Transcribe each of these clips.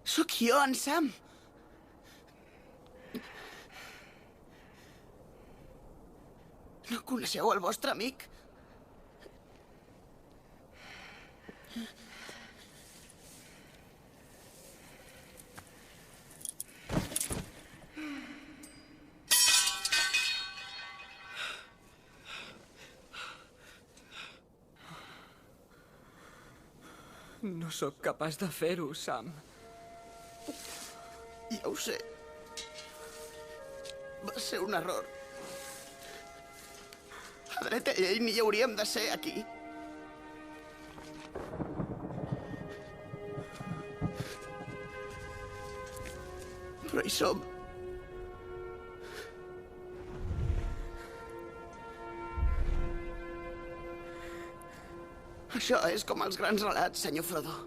Sóc jo, en Sam. No coneixeu el vostre amic? No sóc capaç de fer-ho, Sam. Ja ho sé. Va ser un error. A dreta ell ni hauríem de ser aquí. Però hi som. Això és com els grans relats, senyor Frodo.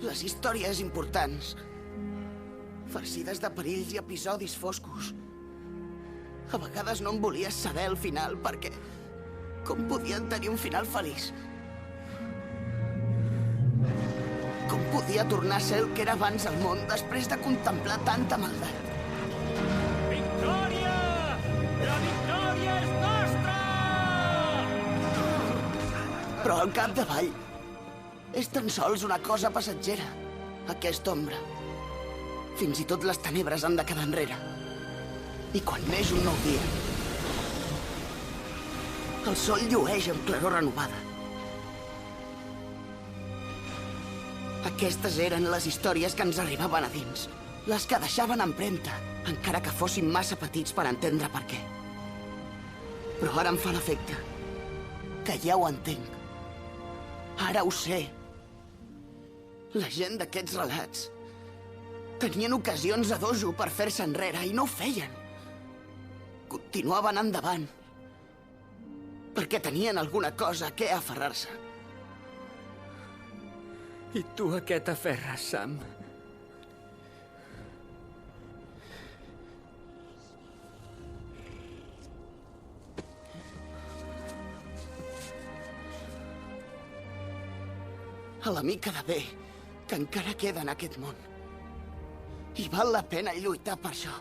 Les històries importants, farcides de perills i episodis foscos. A vegades no en volies saber el final, perquè com podien tenir un final feliç? Com podia tornar a ser el que era abans el món després de contemplar tanta maldat? Victòria! La victòria és nostra! Però al capdavall és tan sols una cosa passatgera, aquesta ombra. Fins i tot les tenebres han de quedar enrere. I quan neix un nou dia, el sol llueix amb claror renovada. Aquestes eren les històries que ens arribaven a dins, les que deixaven empremta, encara que fossin massa petits per entendre per què. Però ara em fa l'efecte que ja ho entenc. Ara ho sé. La gent d'aquests relats tenien ocasions a dojo per fer-se enrere i no ho feien. Continuaven endavant perquè tenien alguna cosa a què aferrar-se. I tu a què t'aferres, Sam? A la mica de bé que encara queda en aquest món. I val la pena lluitar per això.